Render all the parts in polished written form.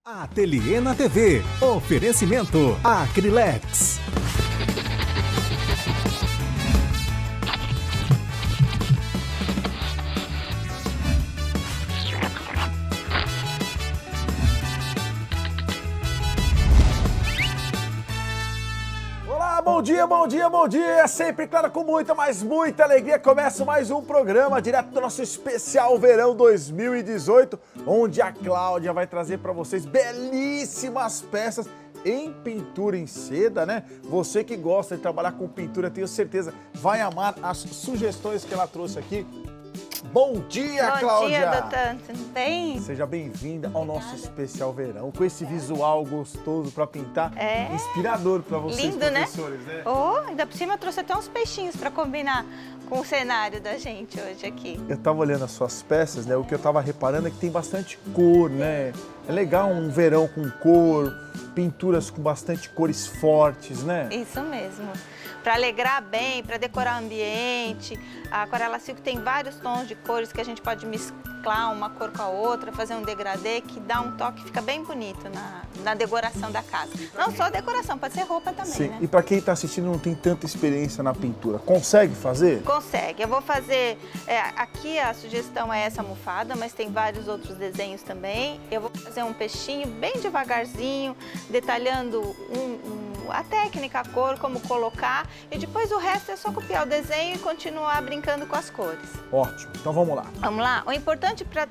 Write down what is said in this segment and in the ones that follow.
Ateliê na TV. Oferecimento Acrylex. Olá, bom dia, bom dia, bom dia! Sempre, claro, com muita, mas muita alegria, começa mais um programa direto do nosso especial Verão 2018, onde a Cláudia vai trazer para vocês belíssimas peças em pintura em seda, né? Você que gosta de trabalhar com pintura, tenho certeza, vai amar as sugestões que ela trouxe aqui. Bom dia, Cláudia! Bom dia, doutor. Tudo bem? Seja bem-vinda ao nosso especial verão, com esse visual gostoso para pintar, inspirador para vocês, lindo, professores, né? Oh, ainda por cima eu trouxe até uns peixinhos para combinar com o cenário da gente hoje aqui. Eu tava olhando as suas peças, né? O que eu tava reparando é que tem bastante cor, né? É legal um verão com cor, pinturas com bastante cores fortes, né? Isso mesmo. Para alegrar bem, para decorar o ambiente. A aquarela silk tem vários tons de cores que a gente pode mesclar uma cor com a outra, fazer um degradê que dá um toque, fica bem bonito na decoração da casa. Não só decoração, pode ser roupa também, Sim. né? E para quem tá assistindo e não tem tanta experiência na pintura, consegue fazer? Consegue. Eu vou fazer... aqui a sugestão é essa almofada, mas tem vários outros desenhos também. Eu vou fazer um peixinho bem devagarzinho, detalhando a técnica, a cor, como colocar. E depois o resto é só copiar o desenho e continuar brincando com as cores. Ótimo. Então vamos lá. Vamos lá? O importante para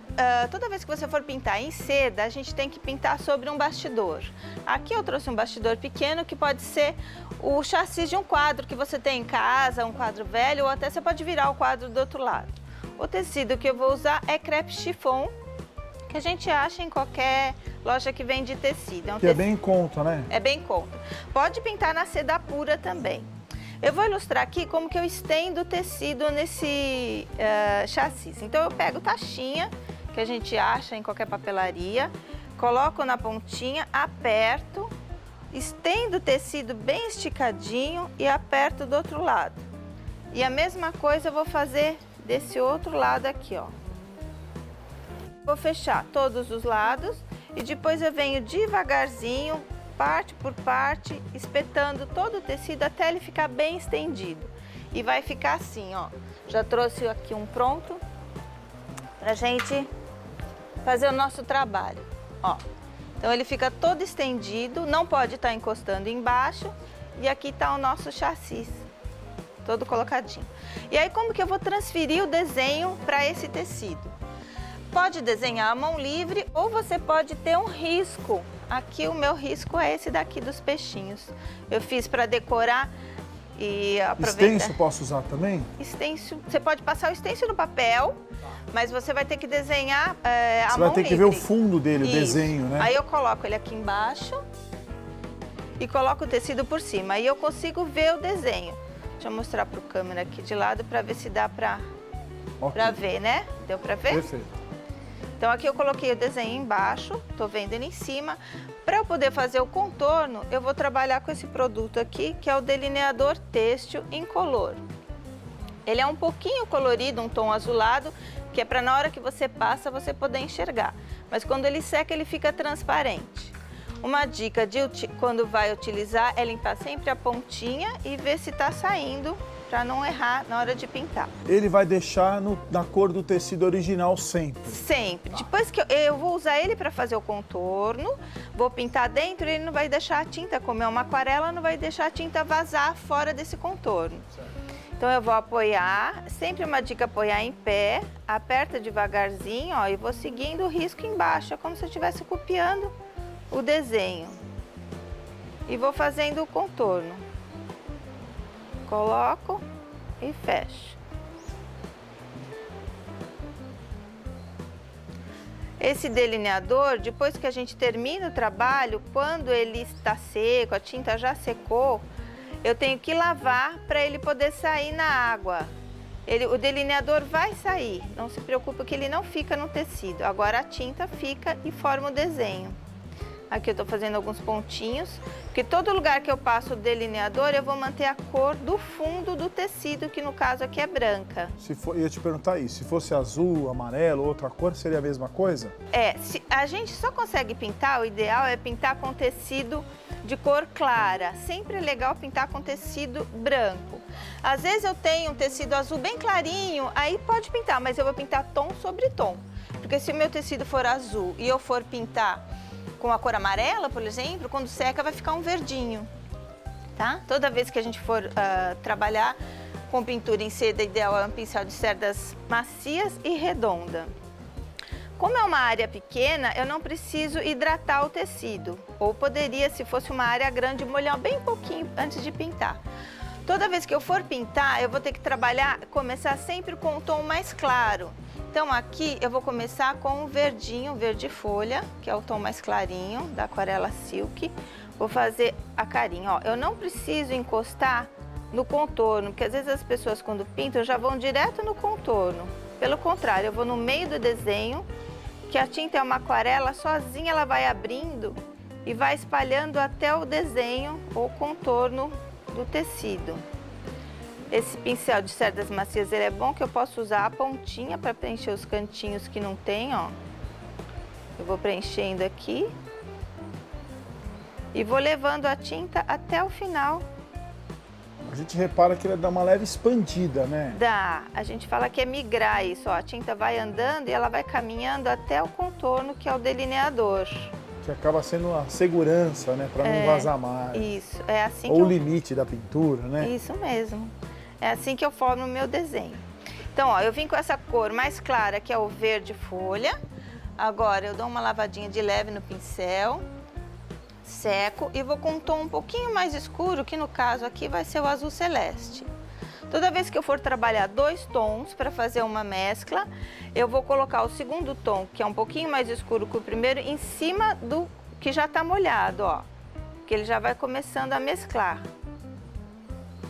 toda vez que você for pintar em seda, a gente tem que pintar sobre um bastidor. Aqui eu trouxe um bastidor pequeno que pode ser o chassi de um quadro que você tem em casa, um quadro velho, ou até você pode virar o quadro do outro lado. O tecido que eu vou usar é crepe chiffon, que a gente acha em qualquer loja que vende tecido. Que é bem em conta, né? É bem em conta. Pode pintar na seda pura também. Eu vou ilustrar aqui como que eu estendo o tecido nesse chassi. Então eu pego taxinha, que a gente acha em qualquer papelaria, coloco na pontinha, aperto, estendo o tecido bem esticadinho e aperto do outro lado. E a mesma coisa eu vou fazer desse outro lado aqui, ó. Vou fechar todos os lados e depois eu venho devagarzinho, parte por parte, espetando todo o tecido até ele ficar bem estendido. E vai ficar assim, ó. Já trouxe aqui um pronto pra gente fazer o nosso trabalho, ó. Então ele fica todo estendido, não pode estar encostando embaixo. E aqui tá o nosso chassi, todo colocadinho. E aí como que eu vou transferir o desenho para esse tecido? Pode desenhar à mão livre ou você pode ter um risco. Aqui o meu risco é esse daqui dos peixinhos. Eu fiz para decorar e aproveitar. Stencil posso usar também? Stencil, você pode passar o stencil no papel, mas você vai ter que desenhar à mão livre. Você vai ter que ver o fundo dele, o Isso. desenho, né? Aí eu coloco ele aqui embaixo e coloco o tecido por cima. Aí eu consigo ver o desenho. Deixa eu mostrar para o câmera aqui de lado para ver se dá para ver, né? Deu para ver? Perfeito. Então aqui eu coloquei o desenho embaixo, tô vendo ele em cima. Para eu poder fazer o contorno, eu vou trabalhar com esse produto aqui, que é o delineador têxtil incolor. Ele é um pouquinho colorido, um tom azulado, que é para na hora que você passa, você poder enxergar. Mas quando ele seca, ele fica transparente. Uma dica de quando vai utilizar é limpar sempre a pontinha e ver se está saindo, para não errar na hora de pintar. Ele vai deixar na cor do tecido original sempre? Sempre. Depois que eu vou usar ele para fazer o contorno, vou pintar dentro, ele não vai deixar a tinta, como é uma aquarela, não vai deixar a tinta vazar fora desse contorno. Então eu vou apoiar, sempre uma dica, apoiar em pé, aperta devagarzinho, ó, e vou seguindo o risco embaixo, é como se eu estivesse copiando o desenho. E vou fazendo o contorno. Coloco e fecho. Esse delineador, depois que a gente termina o trabalho, quando ele está seco, a tinta já secou, eu tenho que lavar para ele poder sair na água. O delineador vai sair, não se preocupe que ele não fica no tecido. Agora a tinta fica e forma o desenho. Aqui eu estou fazendo alguns pontinhos, porque todo lugar que eu passo o delineador, eu vou manter a cor do fundo do tecido, que no caso aqui é branca. Eu ia te perguntar isso, se fosse azul, amarelo, outra cor, seria a mesma coisa? A gente só consegue pintar, o ideal é pintar com tecido de cor clara. Sempre é legal pintar com tecido branco. Às vezes eu tenho um tecido azul bem clarinho, aí pode pintar, mas eu vou pintar tom sobre tom. Porque se o meu tecido for azul e eu for pintar com a cor amarela, por exemplo, quando seca vai ficar um verdinho, tá? Toda vez que a gente for trabalhar com pintura em seda, ideal é um pincel de cerdas macias e redonda. Como é uma área pequena, eu não preciso hidratar o tecido. Ou poderia, se fosse uma área grande, molhar bem pouquinho antes de pintar. Toda vez que eu for pintar, eu vou ter que começar sempre com um tom mais claro. Então aqui eu vou começar com o verdinho, verde folha, que é o tom mais clarinho da aquarela Silk. Vou fazer a carinha, ó. Eu não preciso encostar no contorno, porque às vezes as pessoas quando pintam já vão direto no contorno. Pelo contrário, eu vou no meio do desenho, que a tinta é uma aquarela, sozinha ela vai abrindo e vai espalhando até o desenho ou contorno do tecido. Esse pincel de cerdas macias, ele é bom que eu posso usar a pontinha para preencher os cantinhos que não tem, ó. Eu vou preenchendo aqui e vou levando a tinta até o final. A gente repara que ele dá uma leve expandida, né? Dá. A gente fala que é migrar isso, ó. A tinta vai andando e ela vai caminhando até o contorno, que é o delineador. Que acaba sendo a segurança, né? Para não vazar mais. Isso. É assim Ou o limite da pintura, né? Isso mesmo. É assim que eu formo o meu desenho. Então, ó, eu vim com essa cor mais clara, que é o verde folha. Agora, eu dou uma lavadinha de leve no pincel, seco e vou com um tom um pouquinho mais escuro, que no caso aqui vai ser o azul celeste. Toda vez que eu for trabalhar dois tons para fazer uma mescla, eu vou colocar o segundo tom, que é um pouquinho mais escuro que o primeiro, em cima do que já está molhado, ó. Que ele já vai começando a mesclar.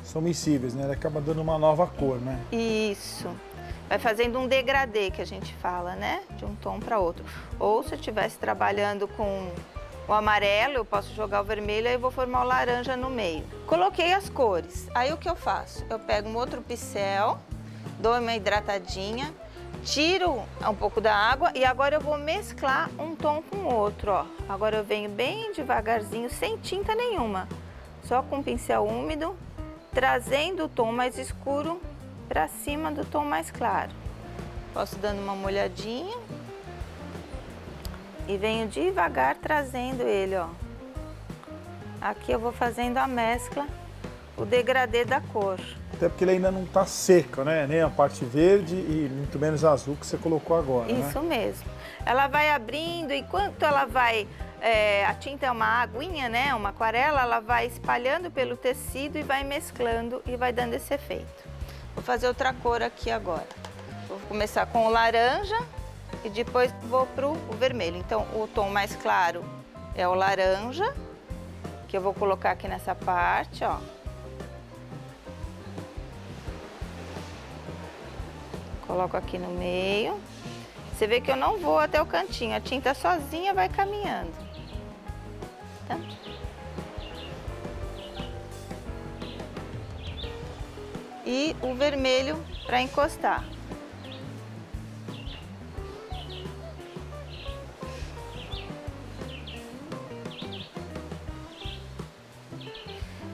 São miscíveis, né? Ele acaba dando uma nova cor, né? Isso. Vai fazendo um degradê, que a gente fala, né? De um tom para outro. Ou se eu estivesse trabalhando com o amarelo, eu posso jogar o vermelho, aí eu vou formar o laranja no meio. Coloquei as cores. Aí o que eu faço? Eu pego um outro pincel, dou uma hidratadinha, tiro um pouco da água e agora eu vou mesclar um tom com o outro, ó. Agora eu venho bem devagarzinho, sem tinta nenhuma. Só com o pincel úmido, trazendo o tom mais escuro para cima do tom mais claro. Posso dando uma molhadinha e venho devagar trazendo ele, ó. Aqui eu vou fazendo a mescla, o degradê da cor. Até porque ele ainda não está seco, né? Nem a parte verde e muito menos azul que você colocou agora, Isso né? mesmo. Ela vai abrindo, enquanto ela vai... a tinta é uma aguinha, né? Uma aquarela, ela vai espalhando pelo tecido e vai mesclando e vai dando esse efeito. Vou fazer outra cor aqui agora. Vou começar com o laranja e depois vou pro vermelho. Então, o tom mais claro é o laranja, que eu vou colocar aqui nessa parte, ó. Coloco aqui no meio. Você vê que eu não vou até o cantinho, a tinta sozinha vai caminhando. Tá? E o vermelho para encostar.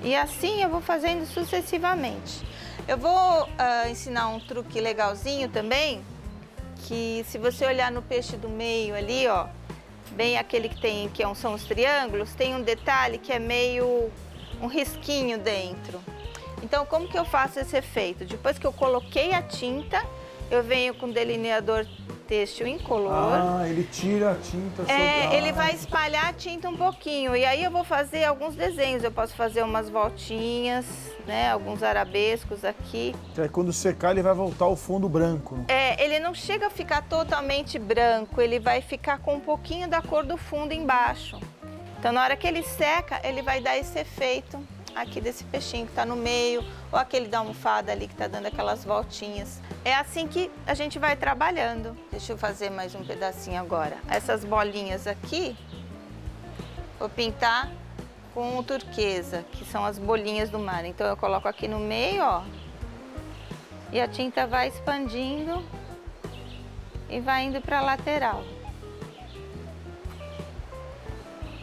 E assim eu vou fazendo sucessivamente. Eu vou ensinar um truque legalzinho também, que se você olhar no peixe do meio ali, ó, bem aquele são os triângulos, tem um detalhe que é meio um risquinho dentro. Então, como que eu faço esse efeito? Depois que eu coloquei a tinta, eu venho com delineador têxtil incolor. Ah, ele tira a tinta sobre... Ele vai espalhar a tinta um pouquinho. E aí eu vou fazer alguns desenhos. Eu posso fazer umas voltinhas, né? Alguns arabescos aqui. Que aí quando secar ele vai voltar ao fundo branco. Ele não chega a ficar totalmente branco. Ele vai ficar com um pouquinho da cor do fundo embaixo. Então, na hora que ele seca, ele vai dar esse efeito aqui desse peixinho que está no meio, ou aquele da almofada ali que está dando aquelas voltinhas. É assim que a gente vai trabalhando. Deixa eu fazer mais um pedacinho agora. Essas bolinhas aqui, Vou pintar com o turquesa, que são as bolinhas do mar. Então eu coloco aqui no meio, ó. E a tinta vai expandindo e vai indo para a lateral.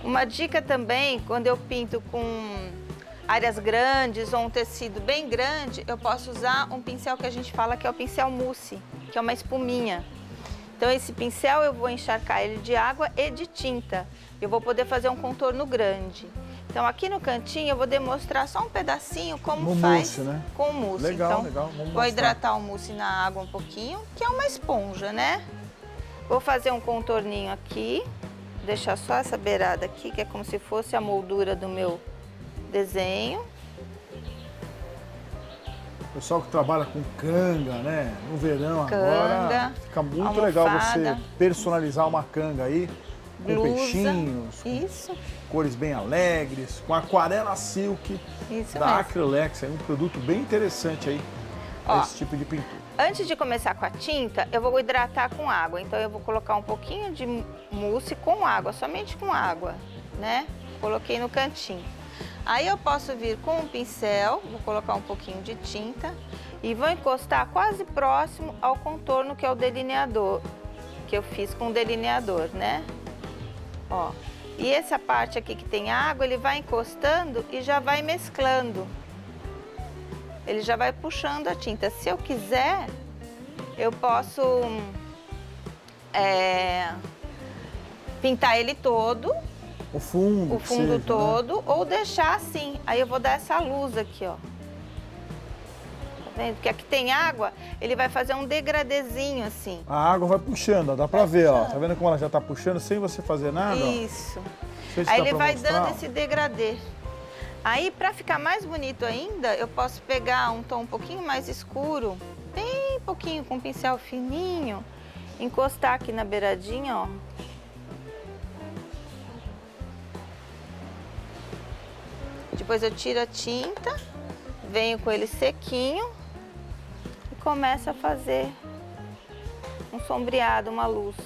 Uma dica também, quando eu pinto com áreas grandes ou um tecido bem grande, eu posso usar um pincel que a gente fala que é o pincel mousse, que é uma espuminha. Então esse pincel eu vou encharcar ele de água e de tinta. Eu vou poder fazer um contorno grande. Então aqui no cantinho eu vou demonstrar só um pedacinho como faz mousse, né? com o mousse. Legal, então, legal. Vamos vou mostrar. hidratar o mousse na água um pouquinho, que é uma esponja, né? Vou fazer um contorninho aqui, deixar só essa beirada aqui, que é como se fosse a moldura do meu desenho. O pessoal que trabalha com canga, né? No verão Canga, agora, fica muito almofada, legal você personalizar uma canga aí, com blusa, peixinhos, com isso, cores bem alegres, com aquarela silk isso da mesmo. Acrylex, é um produto bem interessante aí, Ó, esse tipo de pintura. Antes de começar com a tinta, eu vou hidratar com água. Então eu vou colocar um pouquinho de mousse com água, somente com água, né? Coloquei no cantinho. Aí eu posso vir com um pincel, vou colocar um pouquinho de tinta e vou encostar quase próximo ao contorno que é o delineador, que eu fiz com o delineador, né? Ó. E essa parte aqui que tem água, ele vai encostando e já vai mesclando. Ele já vai puxando a tinta. Se eu quiser, eu posso pintar ele todo, O fundo, o que fundo seja, todo, né? ou deixar assim. Aí eu vou dar essa luz aqui, ó. Tá vendo? Porque aqui tem água, ele vai fazer um degradêzinho assim. A água vai puxando, ó, dá pra ver, ó. Tá vendo como ela já tá puxando sem você fazer nada? Ó? Isso. Não sei se Aí dá ele pra vai mostrar, dando ó. esse degradê. Aí, pra ficar mais bonito ainda, eu posso pegar um tom um pouquinho mais escuro, bem pouquinho, com um pincel fininho, encostar aqui na beiradinha, ó. Depois eu tiro a tinta, venho com ele sequinho e começo a fazer um sombreado, uma luz.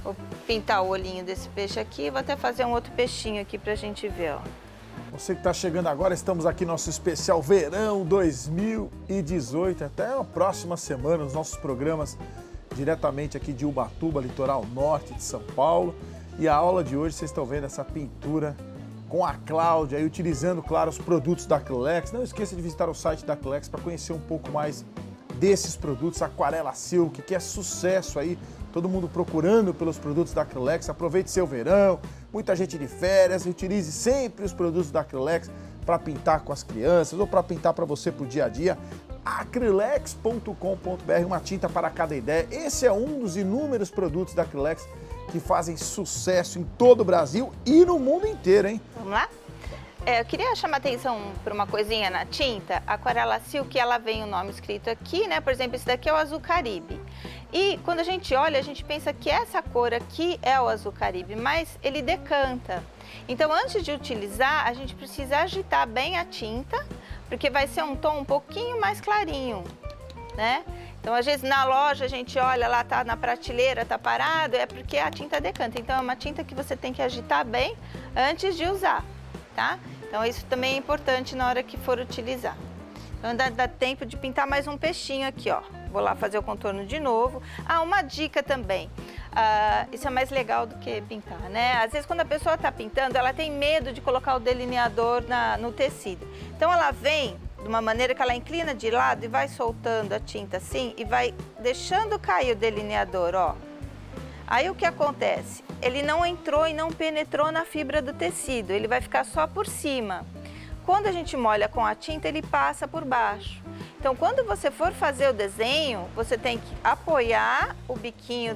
Vou pintar o olhinho desse peixe aqui, vou até fazer um outro peixinho aqui pra gente ver, ó. Você que está chegando agora, estamos aqui no nosso especial Verão 2018. Até a próxima semana, os nossos programas diretamente aqui de Ubatuba, litoral norte de São Paulo. E a aula de hoje, vocês estão vendo essa pintura com a Cláudia, aí utilizando, claro, os produtos da Acrylex. Não esqueça de visitar o site da Acrylex para conhecer um pouco mais desses produtos, Aquarela Silk, que é sucesso aí. Todo mundo procurando pelos produtos da Acrylex. Aproveite seu verão, muita gente de férias, utilize sempre os produtos da Acrylex para pintar com as crianças ou para pintar para você pro dia a dia. Acrylex.com.br, uma tinta para cada ideia. Esse é um dos inúmeros produtos da Acrylex que fazem sucesso em todo o Brasil e no mundo inteiro, hein? Vamos lá? Eu queria chamar atenção para uma coisinha na tinta. A Aquarela Silk, ela vem o nome escrito aqui, né? Por exemplo, esse daqui é o Azul Caribe. E quando a gente olha, a gente pensa que essa cor aqui é o Azul Caribe, mas ele decanta. Então, antes de utilizar, a gente precisa agitar bem a tinta, porque vai ser um tom um pouquinho mais clarinho, né? Então, às vezes, na loja, a gente olha lá, tá na prateleira, tá parado, é porque a tinta decanta. Então, é uma tinta que você tem que agitar bem antes de usar, tá? Então, isso também é importante na hora que for utilizar. Então, dá tempo de pintar mais um peixinho aqui, ó. Vou lá fazer o contorno de novo. Ah, uma dica também. Isso é mais legal do que pintar, né? Às vezes, quando a pessoa tá pintando, ela tem medo de colocar o delineador no tecido. Então, ela vem de uma maneira que ela inclina de lado e vai soltando a tinta assim e vai deixando cair o delineador, ó. Aí o que acontece? Ele não entrou e não penetrou na fibra do tecido, ele vai ficar só por cima. Quando a gente molha com a tinta, ele passa por baixo. Então, quando você for fazer o desenho, você tem que apoiar o biquinho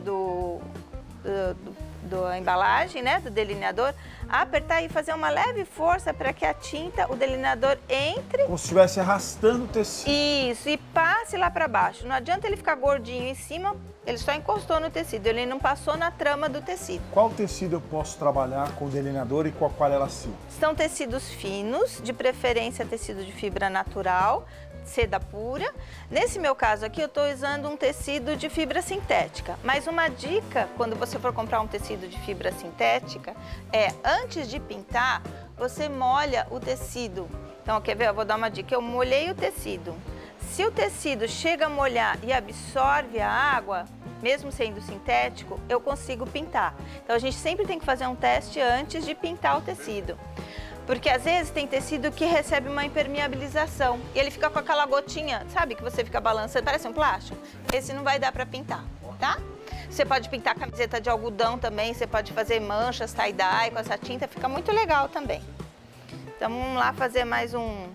da embalagem, né, do delineador, apertar e fazer uma leve força para que a tinta, o delineador entre. Como se estivesse arrastando o tecido. Isso, e passe lá para baixo. Não adianta ele ficar gordinho em cima, ele só encostou no tecido, ele não passou na trama do tecido. Qual tecido eu posso trabalhar com o delineador e com a Aquarela Silk? São tecidos finos, de preferência tecido de fibra natural. seda pura. Nesse meu caso aqui, eu estou usando um tecido de fibra sintética. Mas uma dica, quando você for comprar um tecido de fibra sintética, é antes de pintar, você molha o tecido. Então, quer ver? Eu vou dar uma dica. Eu molhei o tecido. Se o tecido chega a molhar e absorve a água, mesmo sendo sintético, eu consigo pintar. Então, a gente sempre tem que fazer um teste antes de pintar o tecido. Porque às vezes tem tecido que recebe uma impermeabilização e ele fica com aquela gotinha, sabe? Que você fica balançando, parece um plástico. Esse não vai dar para pintar, tá? Você pode pintar camiseta de algodão também, você pode fazer manchas, tie-dye com essa tinta, fica muito legal também. Então, vamos lá fazer mais um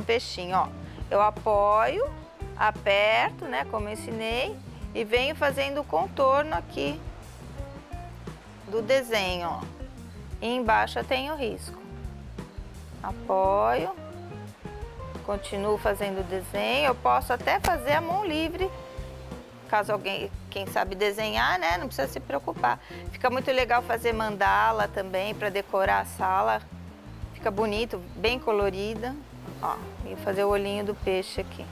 peixinho, ó. Eu apoio, aperto, né, como eu ensinei, e venho fazendo o contorno aqui do desenho, ó. E embaixo eu tenho o risco. Apoio, continuo fazendo o desenho. Eu posso até fazer a mão livre, caso alguém, quem sabe desenhar, né, não precisa se preocupar. Fica muito legal fazer mandala também para decorar a sala. Fica bonito, bem colorida. Ó, e fazer o olhinho do peixe aqui.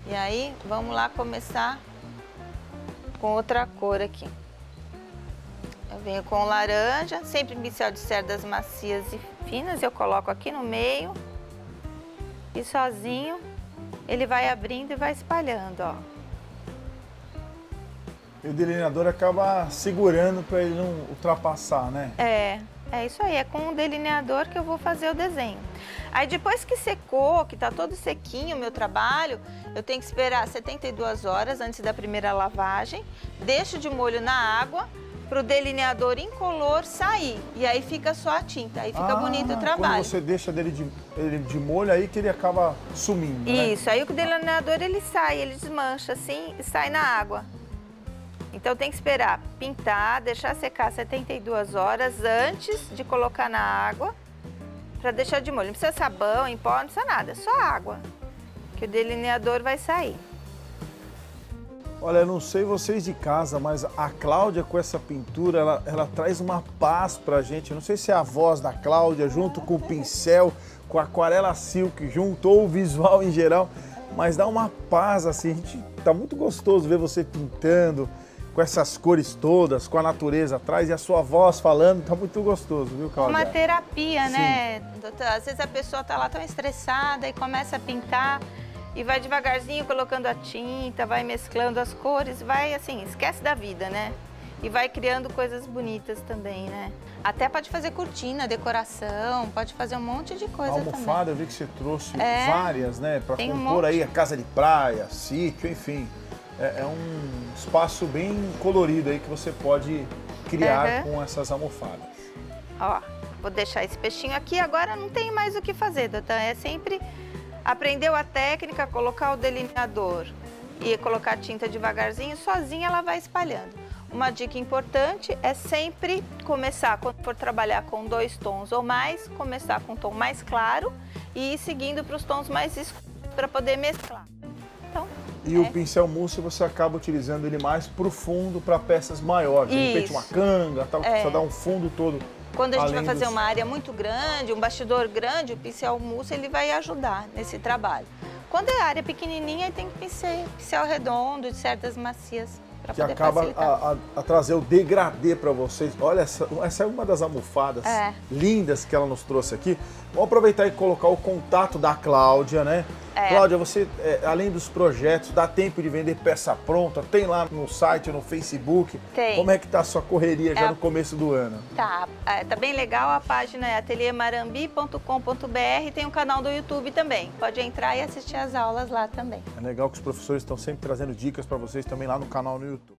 E aí, vamos lá começar com outra cor aqui. Eu venho com laranja, sempre pincel de cerdas macias e finas, eu coloco aqui no meio. E sozinho, ele vai abrindo e vai espalhando, ó. E o delineador acaba segurando para ele não ultrapassar, né? É isso aí, é com o delineador que eu vou fazer o desenho. Aí depois que secou, que tá todo sequinho o meu trabalho, eu tenho que esperar 72 horas antes da primeira lavagem, deixo de molho na água para o delineador incolor sair. E aí fica só a tinta, aí fica bonito o trabalho. Quando você deixa ele de molho, aí que ele acaba sumindo, né? Isso, aí o delineador ele sai, ele desmancha assim e sai na água. Então tem que esperar pintar, deixar secar 72 horas antes de colocar na água para deixar de molho. Não precisa sabão, em pó, não precisa nada, só água, que o delineador vai sair. Olha, eu não sei vocês de casa, mas a Cláudia com essa pintura, ela traz uma paz pra gente. Eu não sei se é a voz da Cláudia junto com o pincel, com a aquarela silk junto, ou o visual em geral, mas dá uma paz assim, tá muito gostoso ver você pintando, com essas cores todas, com a natureza atrás e a sua voz falando, tá muito gostoso, viu, Cláudia? Uma terapia, né, doutor? Às vezes a pessoa tá lá tão estressada e começa a pintar e vai devagarzinho colocando a tinta, vai mesclando as cores, vai assim, esquece da vida, né? E vai criando coisas bonitas também, né? Até pode fazer cortina, decoração, pode fazer um monte de coisa também. Almofada, eu vi que você trouxe várias, né, para compor aí a casa de praia, sítio, enfim. É um espaço bem colorido aí que você pode criar com essas almofadas. Ó, vou deixar esse peixinho aqui. Agora não tem mais o que fazer, doutor. É sempre aprendeu a técnica, colocar o delineador e colocar a tinta devagarzinho, sozinha ela vai espalhando. Uma dica importante é sempre começar, quando for trabalhar com 2 tons ou mais, começar com um tom mais claro e ir seguindo para os tons mais escuros para poder mesclar. Então, e o pincel mousse você acaba utilizando ele mais para o fundo, para peças maiores. De repente uma canga, tal, que precisa dar um fundo todo. Quando a gente vai fazer uma área muito grande, um bastidor grande, o pincel mousse ele vai ajudar nesse trabalho. Quando é área pequenininha, tem que pincel redondo, de cerdas macias, para poder facilitar. Que acaba a trazer o degradê para vocês. Olha, essa é uma das almofadas lindas que ela nos trouxe aqui. Vamos aproveitar e colocar o contato da Cláudia, né? Cláudia, você, além dos projetos, dá tempo de vender peça pronta? Tem lá no site, no Facebook? Tem. Como é que tá a sua correria já no começo do ano? Tá bem legal. A página é ateliermarambi.com.br, tem um canal do YouTube também. Pode entrar e assistir as aulas lá também. É legal que os professores estão sempre trazendo dicas para vocês também lá no canal no YouTube.